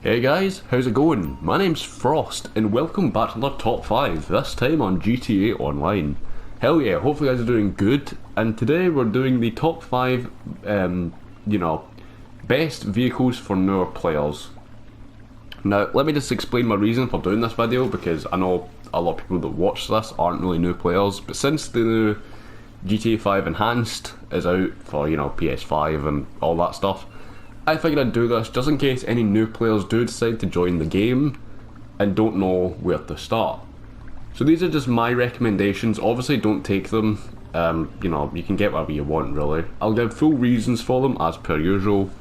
Hey guys, how's it going? My name's Frost and welcome back to another top 5, this time on GTA Online. Hell yeah, hopefully you guys are doing good, and today we're doing the top 5, best vehicles for newer players. Now, let me just explain my reason for doing this video, because I know a lot of people that watch this aren't really new players, but since the new GTA 5 Enhanced is out for, PS5 and all that stuff, I figured I'd do this just in case any new players do decide to join the game and don't know where to start. So these are just my recommendations. Obviously don't take them, you can get whatever you want really. I'll give full reasons for them as per usual.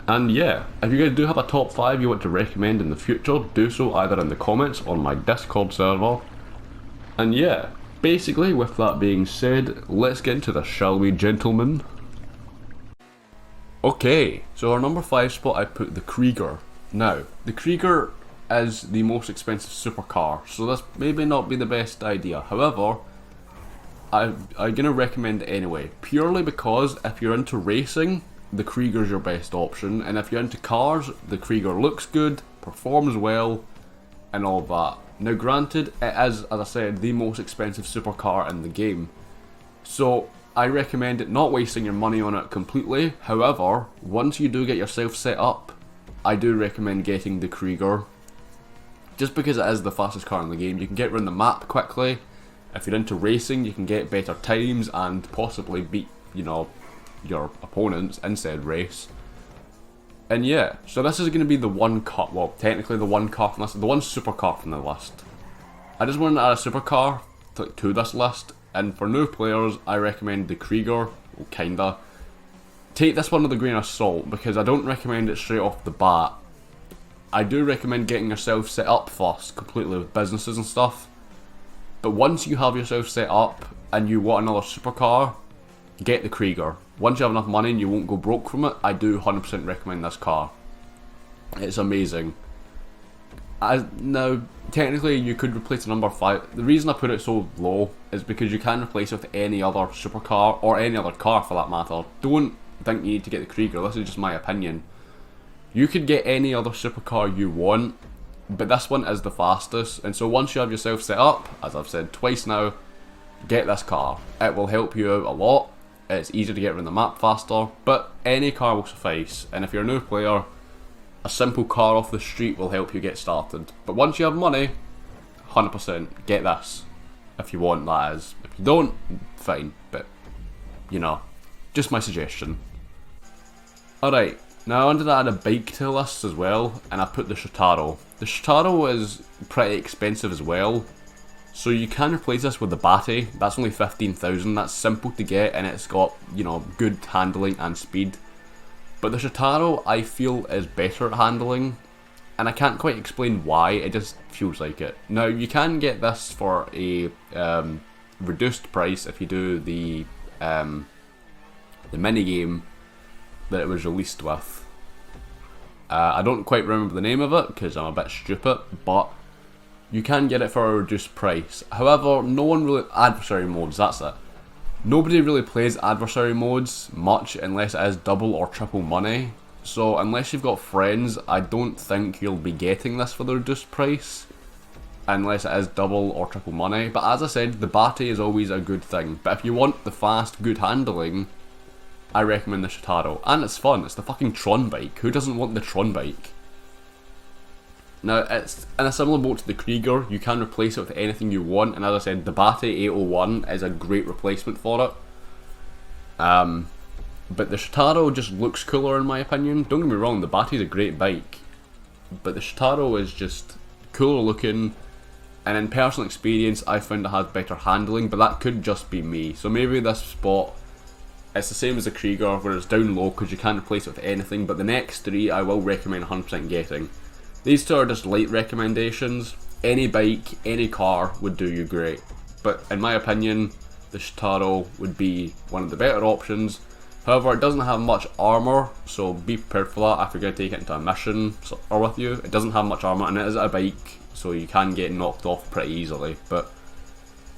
And yeah, if you guys do have a top 5 you want to recommend in the future, do so either in the comments or on my Discord server. And yeah, basically with that being said, let's get into this, shall we, gentlemen? Okay, so our number 5 spot I put the Krieger. Now, the Krieger is the most expensive supercar, so this maybe not be the best idea. However, I'm gonna recommend it anyway, purely because if you're into racing, the Krieger's your best option, and if you're into cars, the Krieger looks good, performs well, and all that. Now granted, it is, as I said, the most expensive supercar in the game, so I recommend it not wasting your money on it completely. However, once you do get yourself set up, I do recommend getting the Krieger. Just because it is the fastest car in the game, you can get around the map quickly. If you're into racing, you can get better times and possibly beat, your opponents in said race. And yeah, so this is going to be the one car, well, technically the one car from this, the one supercar from the list. I just wanted to add a supercar to this list. And for new players, I recommend the Krieger, well, kinda. Take this one with a grain of salt, because I don't recommend it straight off the bat. I do recommend getting yourself set up first, completely with businesses and stuff. But once you have yourself set up, and you want another supercar, get the Krieger. Once you have enough money and you won't go broke from it, I do 100% recommend this car. It's amazing. Now, technically you could replace the number 5. The reason I put it so low is because you can replace it with any other supercar, or any other car for that matter. Don't think you need to get the Krieger, this is just my opinion. You could get any other supercar you want, but this one is the fastest, and so once you have yourself set up, as I've said twice now, get this car. It will help you out a lot, it's easier to get around the map faster, but any car will suffice, and if you're a new player, a simple car off the street will help you get started. But once you have money, 100% get this. If you want, that is. If you don't, fine. But, just my suggestion. Alright, now I wanted to add a bike to the list as well, and I put the Shotaro. The Shotaro is pretty expensive as well, so you can replace this with the Batty. That's only 15,000, that's simple to get, and it's got, good handling and speed. But the Shotaro, I feel, is better at handling, and I can't quite explain why, it just feels like it. Now, you can get this for a reduced price if you do the minigame that it was released with. I don't quite remember the name of it, because I'm a bit stupid, but you can get it for a reduced price. However, no one really... Adversary modes, that's it. Nobody really plays adversary modes much unless it is double or triple money, so unless you've got friends, I don't think you'll be getting this for the reduced price, unless it is double or triple money. But as I said, the Batty is always a good thing, but if you want the fast, good handling, I recommend the Shotaro, and it's fun, it's the fucking Tron bike. Who doesn't want the Tron bike? Now, it's in a similar boat to the Krieger, you can replace it with anything you want, and as I said, the Batty 801 is a great replacement for it. But the Shotaro just looks cooler in my opinion. Don't get me wrong, the Batty is a great bike, but the Shotaro is just cooler looking, and in personal experience, I found it has better handling, but that could just be me. So maybe this spot, it's the same as the Krieger, where it's down low because you can't replace it with anything, but the next 3 I will recommend 100% getting. These 2 are just light recommendations. Any bike, any car would do you great. But in my opinion, the Shotaro would be one of the better options. However, it doesn't have much armour, so be prepared for that if you're going to take it into a mission or with you. It doesn't have much armour, and it is a bike, so you can get knocked off pretty easily. But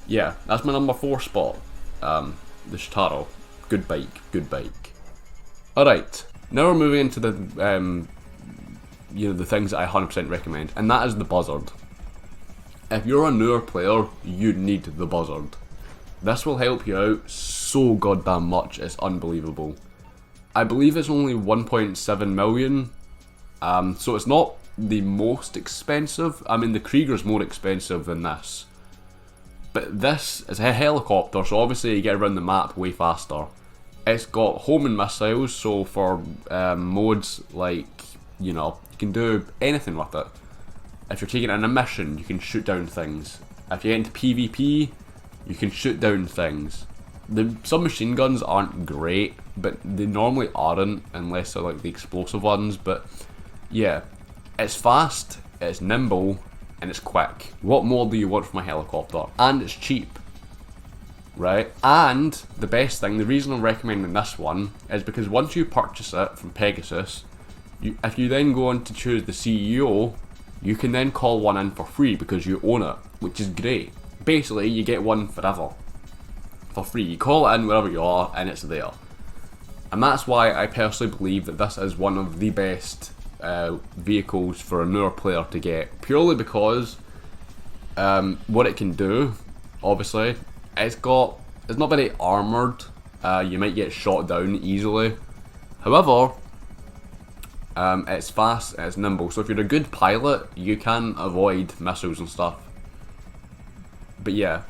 yeah, that's my number 4 spot. The Shotaro. Good bike, good bike. Alright, now we're moving into the the things that I 100% recommend, and that is the buzzard. If you're a newer player, you need the buzzard. This will help you out so goddamn much, it's unbelievable. I believe it's only 1.7 million, so it's not the most expensive. I mean, the Krieger's more expensive than this. But this is a helicopter, so obviously you get around the map way faster. It's got homing missiles, so for modes like, you can do anything with it. If you're taking in a mission, you can shoot down things. If you get into PvP, you can shoot down things. The submachine guns aren't great, but they normally aren't unless they're like the explosive ones. But yeah, it's fast, it's nimble, and it's quick. What more do you want from a helicopter? And it's cheap, right? And the best thing, the reason I'm recommending this one is because once you purchase it from Pegasus, if you then go on to choose the CEO, you can then call one in for free because you own it, which is great. Basically, you get one forever, for free. You call it in wherever you are and it's there. And that's why I personally believe that this is one of the best vehicles for a newer player to get, purely because what it can do, obviously, it's not very armoured. You might get shot down easily. However, it's fast and it's nimble, so if you're a good pilot, you can avoid missiles and stuff. But yeah,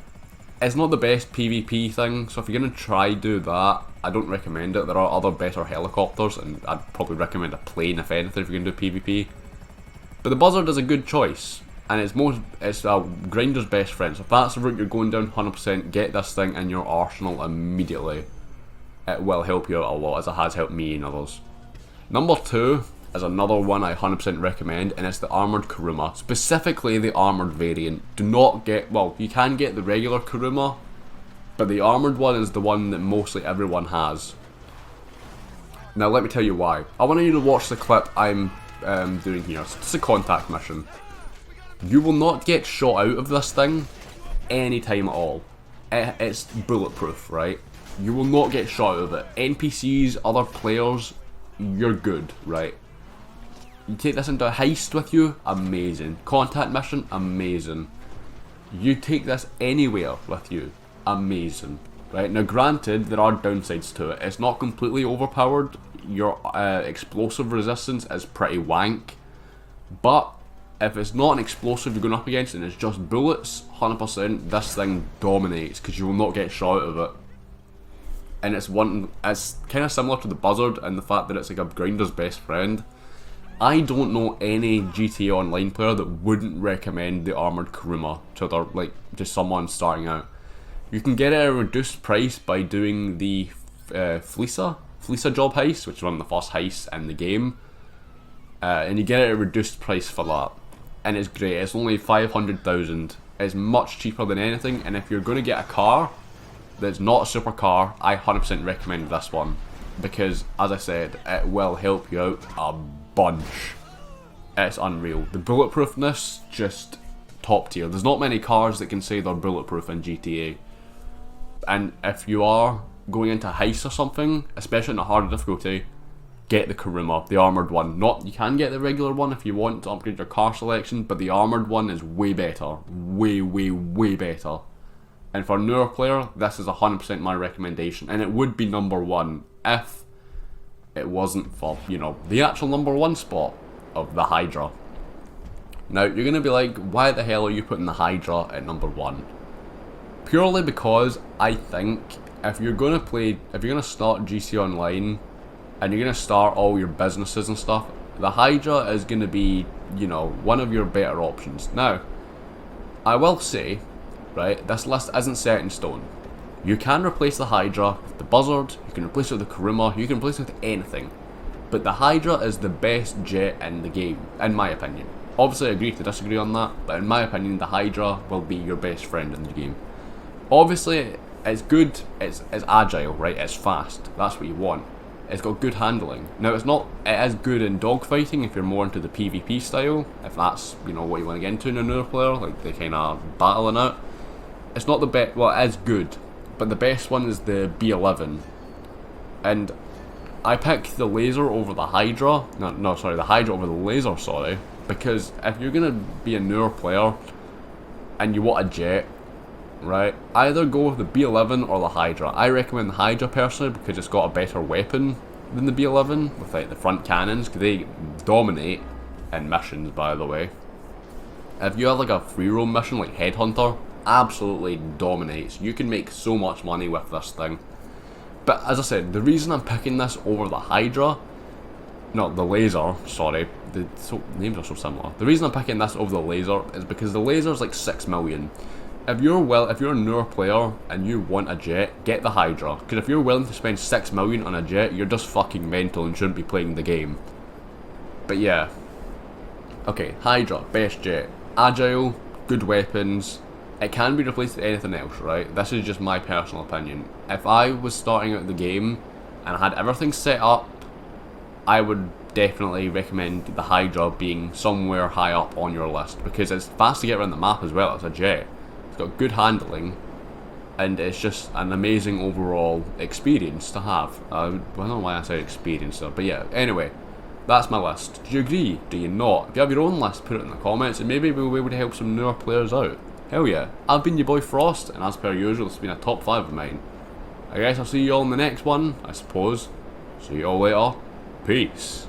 it's not the best PvP thing, so if you're going to try do that, I don't recommend it. There are other better helicopters, and I'd probably recommend a plane if anything if you're going to do PvP. But the buzzard is a good choice, and it's a grinder's best friend. So if that's the route you're going down, 100% get this thing in your arsenal immediately. It will help you out a lot, as it has helped me and others. Number 2 is another one I 100% recommend, and it's the Armoured Kuruma, specifically the armoured variant. Do not get, well, you can get the regular Kuruma, but the armoured one is the one that mostly everyone has. Now let me tell you why. I want you to watch the clip I'm doing here. It's a contact mission. You will not get shot out of this thing anytime at all. It's bulletproof, right? You will not get shot out of it. NPCs, other players, you're good, right? You take this into a heist with you, amazing. Contact mission, amazing. You take this anywhere with you, amazing. Right, now granted, there are downsides to it. It's not completely overpowered. Your explosive resistance is pretty wank. But if it's not an explosive you're going up against and it's just bullets, 100%, this thing dominates because you will not get shot out of it. And it's kind of similar to the buzzard in the fact that it's like a grinder's best friend. I don't know any GTA Online player that wouldn't recommend the Armoured Kuruma to their, just someone starting out. You can get it at a reduced price by doing the Fleeca job heist, which is one of the first heists in the game. And you get it at a reduced price for that. And it's great, it's only 500,000. It's much cheaper than anything, and if you're going to get a car that's not a supercar, I 100% recommend this one. Because, as I said, it will help you out a bunch. It's unreal. The bulletproofness, just top tier. There's not many cars that can say they're bulletproof in GTA. And if you are going into heist or something, especially in a harder difficulty, get the Kuruma, the armoured one. You can get the regular one if you want to upgrade your car selection, but the armoured one is way better. Way, way, way better. And for a newer player, this is 100% my recommendation. And it would be number 1 if it wasn't for, the actual number 1 spot of the Hydra. Now, you're going to be like, why the hell are you putting the Hydra at number 1? Purely because I think if you're going to start GC Online and you're going to start all your businesses and stuff, the Hydra is going to be, one of your better options. Now, I will say, right, this list isn't set in stone. You can replace the Hydra with the Buzzard, you can replace it with the Kuruma, you can replace it with anything. But the Hydra is the best jet in the game, in my opinion. Obviously I agree to disagree on that, but in my opinion the Hydra will be your best friend in the game. Obviously it's good, it's agile, right, it's fast, that's what you want. It's got good handling. Now it is good in dogfighting if you're more into the PvP style, if that's, what you want to get into in a newer player, like the kind of battling out. It's not the best, well it is good, but the best one is the B11. And I pick the laser over the Hydra. No, sorry, the Hydra over the laser, sorry. Because if you're going to be a newer player and you want a jet, right, either go with the B11 or the Hydra. I recommend the Hydra personally because it's got a better weapon than the B11 with like the front cannons, because they dominate in missions, by the way. If you have like a free roam mission like Headhunter, absolutely dominates. You can make so much money with this thing. But as I said, the reason I'm picking this over the Hydra, not the laser, sorry, names are so similar. The reason I'm picking this over the laser is because the laser's like 6 million. If you're a newer player and you want a jet, get the Hydra. Because if you're willing to spend 6 million on a jet, you're just fucking mental and shouldn't be playing the game. But yeah. Okay, Hydra, best jet. Agile, good weapons. It can be replaced with anything else, right? This is just my personal opinion. If I was starting out the game and I had everything set up, I would definitely recommend the Hydra being somewhere high up on your list, because it's fast to get around the map as well. It's a jet. It's got good handling, and it's just an amazing overall experience to have. I don't know why I said experience there, but yeah, anyway, that's my list. Do you agree? Do you not? If you have your own list, put it in the comments, and maybe we'll be able to help some newer players out. Hell yeah. I've been your boy Frost, and as per usual, it's been a top 5 of mine. I guess I'll see you all in the next one, I suppose. See you all later. Peace.